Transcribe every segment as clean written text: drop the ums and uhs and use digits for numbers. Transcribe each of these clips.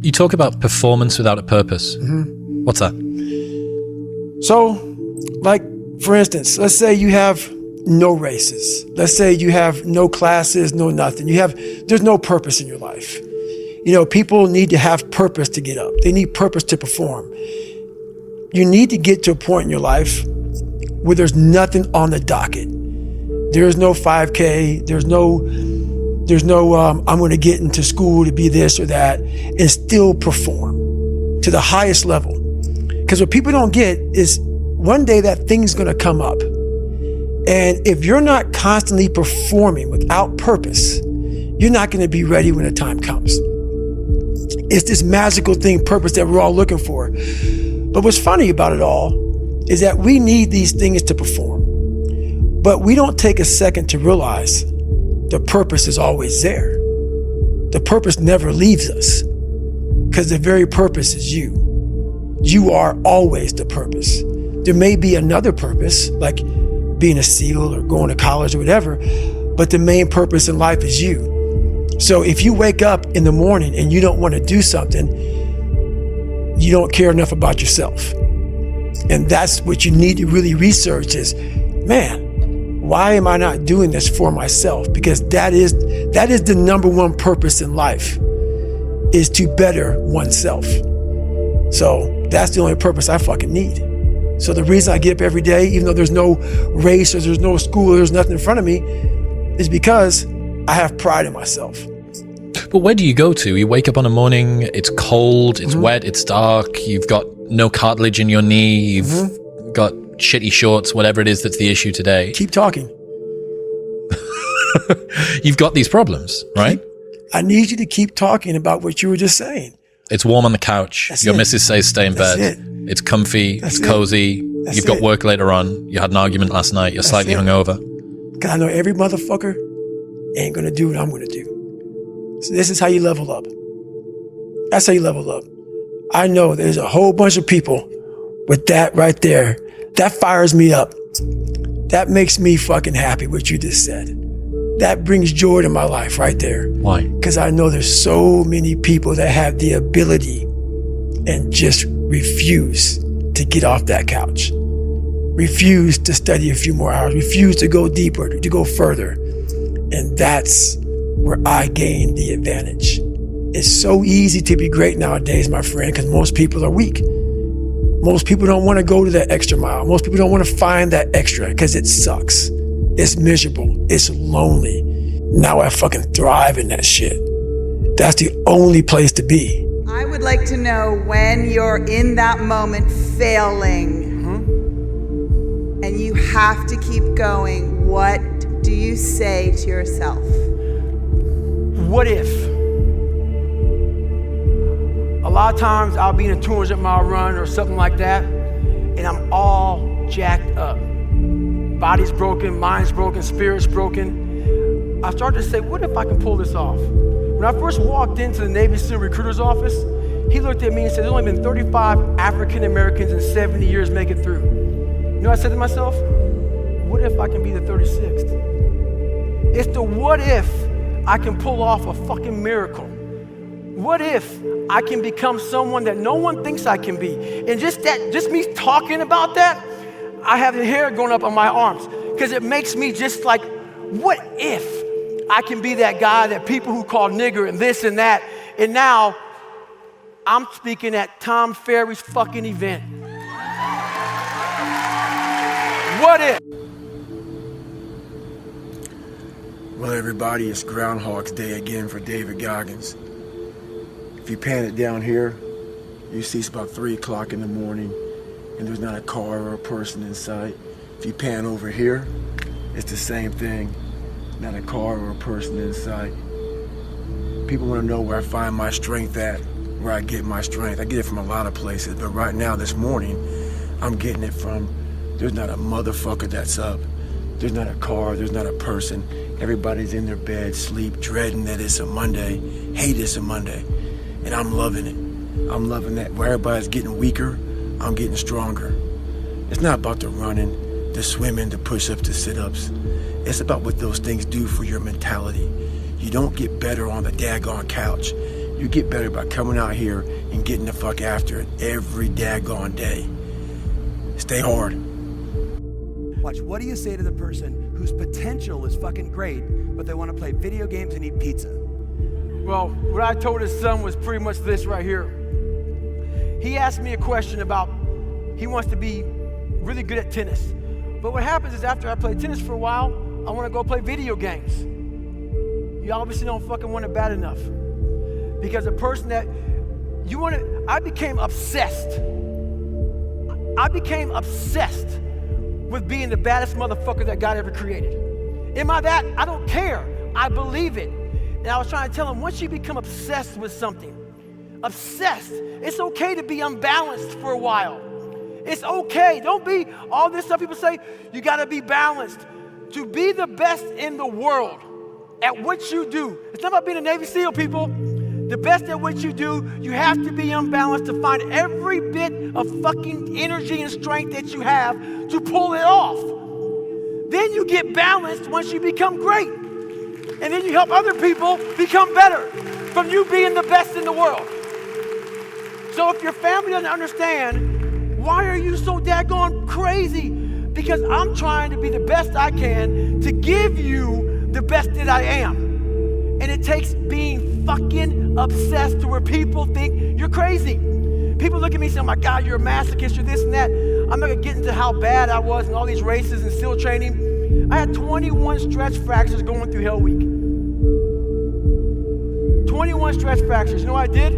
You talk about performance without a purpose. Mm-hmm. What's that? So, like, for instance, let's say you have no races. Let's say you have no classes, no nothing. There's no purpose in your life. You know, people need to have purpose to get up. They need purpose to perform. You need to get to a point in your life where there's nothing on the docket. There's no 5K. There's no I'm going to get into school to be this or that and still perform to the highest level. Because what people don't get is one day that thing's going to come up. And if you're not constantly performing without purpose, you're not going to be ready when the time comes. It's this magical thing, purpose, that we're all looking for. But what's funny about it all is that we need these things to perform. But we don't take a second to realize the purpose is always there. The purpose never leaves us because the very purpose is you. You are always the purpose. There may be another purpose, like being a SEAL or going to college or whatever, but the main purpose in life is you. So if you wake up in the morning and you don't want to do something, you don't care enough about yourself. And that's what you need to really research is, man, why am I not doing this for myself? Because that is the number one purpose in life, is to better oneself. So that's the only purpose I fucking need. So the reason I get up every day, even though there's no race or there's no school, or there's nothing in front of me, is because I have pride in myself. But where do you go to? You wake up on a morning, it's cold, it's wet, it's dark, you've got no cartilage in your knee, you've got shitty shorts, whatever it is that's the issue today. Keep talking. You've got these problems, right? I need you to keep talking about what you were just saying. It's warm on the couch. That's Your it. missus says stay in bed. That's it. It's comfy. That's it's it. cozy. That's You've got it. work later on. You had an argument last night. You're That's slightly it. hungover. Because I know every motherfucker ain't going to do what I'm going to do. So this is how you level up. That's how you level up. I know there's a whole bunch of people with that right there. That fires me up. That makes me fucking happy, what you just said. That brings joy to my life right there. Why? Because I know there's so many people that have the ability and just refuse to get off that couch. Refuse to study a few more hours. Refuse to go deeper, to go further. And that's where I gain the advantage. It's so easy to be great nowadays, my friend, because most people are weak. Most people don't want to go to that extra mile. Most people don't want to find that extra because it sucks. It's miserable. It's lonely. Now I fucking thrive in that shit. That's the only place to be. I would like to know when you're in that moment failing and you have to keep going, what do you say to yourself? What if? A lot of times I'll be in a 200-mile run or something like that, and I'm all jacked up. Body's broken, mind's broken, spirit's broken. I started to say, what if I can pull this off? When I first walked into the Navy SEAL recruiter's office, he looked at me and said, there's only been 35 African Americans in 70 years make it through. You know what I said to myself? What if I can be the 36th? It's the what if I can pull off a fucking miracle. What if I can become someone that no one thinks I can be? And just me talking about that, I have the hair going up on my arms because it makes me just like, what if I can be that guy that people who call nigger and this and that, and now I'm speaking at Tom Ferry's fucking event. What if? Well, everybody, it's Groundhog's Day again for David Goggins. If you pan it down here, you see it's about 3 o'clock in the morning and there's not a car or a person in sight. If you pan over here, it's the same thing. Not a car or a person in sight. People want to know where I find my strength at, where I get my strength. I get it from a lot of places, but right now, this morning, I'm getting it from, there's not a motherfucker that's up. There's not a car, there's not a person. Everybody's in their bed, sleep, dreading that it's a Monday, hate it's a Monday. And I'm loving it. I'm loving that. Where everybody's getting weaker, I'm getting stronger. It's not about the running, the swimming, the push-ups, the sit-ups. It's about what those things do for your mentality. You don't get better on the daggone couch. You get better by coming out here and getting the fuck after it every daggone day. Stay hard. Watch, what do you say to the person whose potential is fucking great, but they want to play video games and eat pizza? Well, what I told his son was pretty much this right here. He asked me a question about, he wants to be really good at tennis. But what happens is after I play tennis for a while, I want to go play video games. You obviously don't fucking want it bad enough. Because a person that you want to, I became obsessed. I became obsessed with being the baddest motherfucker that God ever created. Am I that? I don't care. I believe it. And I was trying to tell him, once you become obsessed with something, obsessed, it's okay to be unbalanced for a while. It's okay. Don't be all this stuff people say, you gotta be balanced. To be the best in the world at what you do, it's not about being a Navy SEAL, people. The best at what you do, you have to be unbalanced to find every bit of fucking energy and strength that you have to pull it off. Then you get balanced once you become great. And then you help other people become better from you being the best in the world. So if your family doesn't understand, why are you so daggone crazy? Because I'm trying to be the best I can to give you the best that I am. And it takes being fucking obsessed to where people think you're crazy. People look at me and say, oh my God, you're a masochist, you're this and that. I'm not gonna get into how bad I was in all these races and SEAL training. I had 21 stretch fractures going through Hell Week. 21 stretch fractures. You know what I did?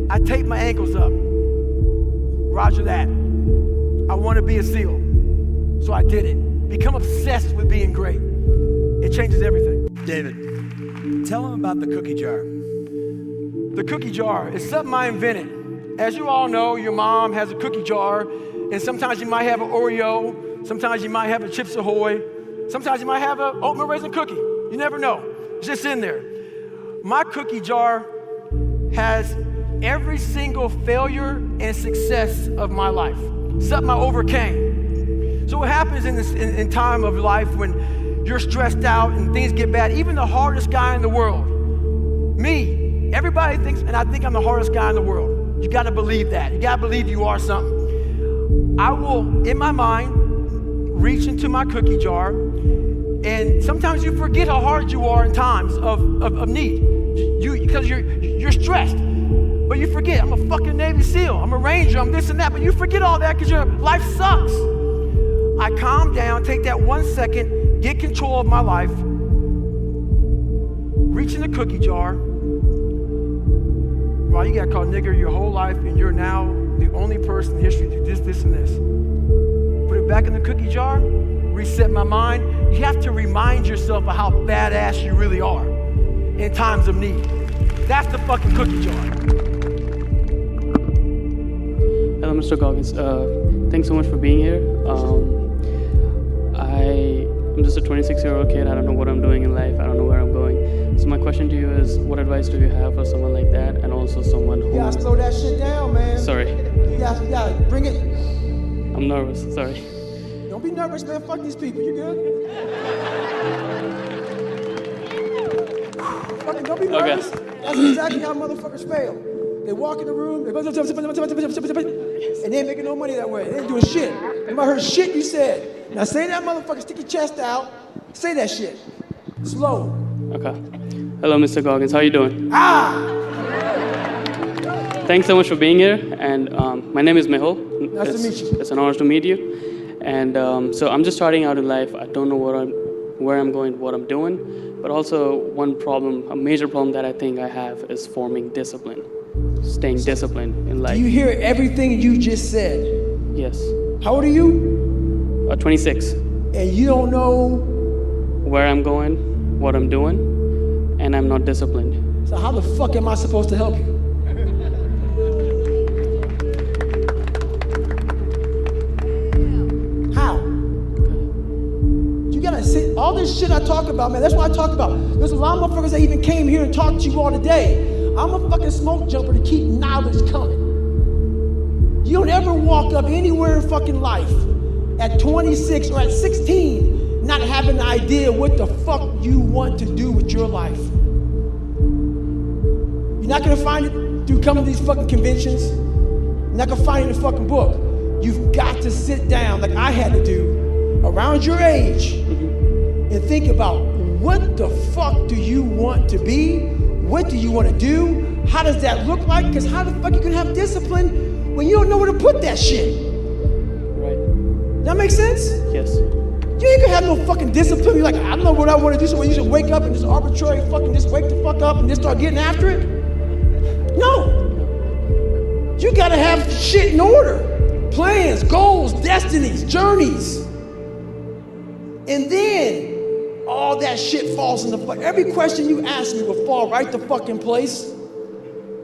I taped my ankles up. Roger that. I want to be a SEAL. So I did it. Become obsessed with being great. It changes everything. David, tell them about the cookie jar. The cookie jar is something I invented. As you all know, your mom has a cookie jar, and sometimes you might have an Oreo, sometimes you might have a Chips Ahoy, sometimes you might have an oatmeal raisin cookie. You never know. It's just in there. My cookie jar has every single failure and success of my life, something I overcame. So what happens in time of life when you're stressed out and things get bad, even the hardest guy in the world, me, everybody thinks, and I think I'm the hardest guy in the world. You gotta believe that. You gotta believe you are something. I will, in my mind, reach into my cookie jar, and sometimes you forget how hard you are in times of need. Because you're stressed. But you forget, I'm a fucking Navy SEAL, I'm a Ranger, I'm this and that, but you forget all that because your life sucks. I calm down, take that 1 second, get control of my life, reach in the cookie jar. Well, you got called nigger your whole life, and you're now the only person in history to do this, and this. Put it back in the cookie jar, reset my mind. You have to remind yourself of how badass you really are in times of need. That's the fucking cookie jar. Hello, Mr. Goggins. Thanks so much for being here. I'm just a 26-year-old kid. I don't know what I'm doing in life. I don't know where I'm going. So my question to you is, what advice do you have for someone like that, and also someone who... You gotta slow that shit down, man. Sorry. You gotta bring it. I'm nervous. Sorry. Don't be nervous, man. Fuck these people. You good? Fucking don't be nervous. Okay. That's exactly how motherfuckers fail. They walk in the room, and they ain't making no money that way. They ain't doing shit. You might heard shit you said. Now say that motherfucker, stick your chest out. Say that shit. Slow. Okay. Hello, Mr. Goggins. How you doing? Thanks so much for being here. And my name is Mehul. Nice to meet you. It's an honor to meet you. And so I'm just starting out in life. I don't know where I'm going, what I'm doing. But also one problem, a major problem that I think I have is forming discipline. Staying disciplined in life. Do you hear everything you just said? Yes. How old are you? 26. And you don't know? Where I'm going, what I'm doing, and I'm not disciplined. So how the fuck am I supposed to help you? How? You gotta sit, all this shit I talk about, man, that's what I talk about. There's a lot of motherfuckers that even came here and talked to you all today. I'm a fucking smoke jumper to keep knowledge coming. You don't ever walk up anywhere in fucking life at 26 or at 16 not having an idea what the fuck you want to do with your life. You not gonna find it through coming to these fucking conventions. You're not gonna find it in a fucking book. You've got to sit down like I had to do around your age and think about what the fuck do you want to be? What do you want to do? How does that look like? Because how the fuck you gonna have discipline when you don't know where to put that shit? Right. That make sense? Yes. You ain't gonna have no fucking discipline. You're like, I don't know what I want to do. So when you just wake up and just arbitrary fucking just wake the fuck up and just start getting after it? No. You gotta have shit in order. Plans, goals, destinies, journeys. And then all that shit falls into place. Every question you ask me will fall right to fucking place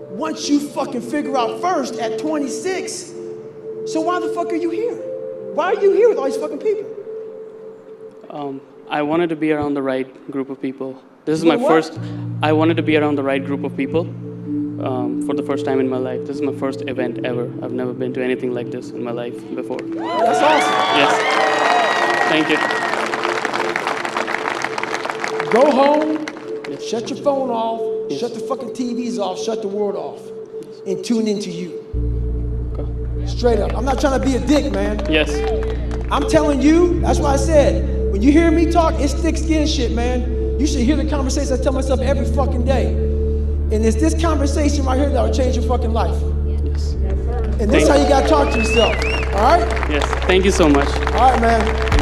once you fucking figure out first at 26. So why the fuck are you here? Why are you here with all these fucking people? I wanted to be around the right group of people. This is You my what? first. I wanted to be around the right group of people for the first time in my life. This is my first event ever. I've never been to anything like this in my life before. That's awesome. Yes. Thank you. Go home, shut your phone off, shut the fucking TVs off, shut the world off, and tune into you. Okay. Straight up. I'm not trying to be a dick, man. Yes. I'm telling you, that's why I said, when you hear me talk, it's thick skin shit, man. You should hear the conversations I tell myself every fucking day. And it's this conversation right here that will change your fucking life. Yes. And this is how you gotta talk to yourself, all right? Yes. Thank you so much. All right, man.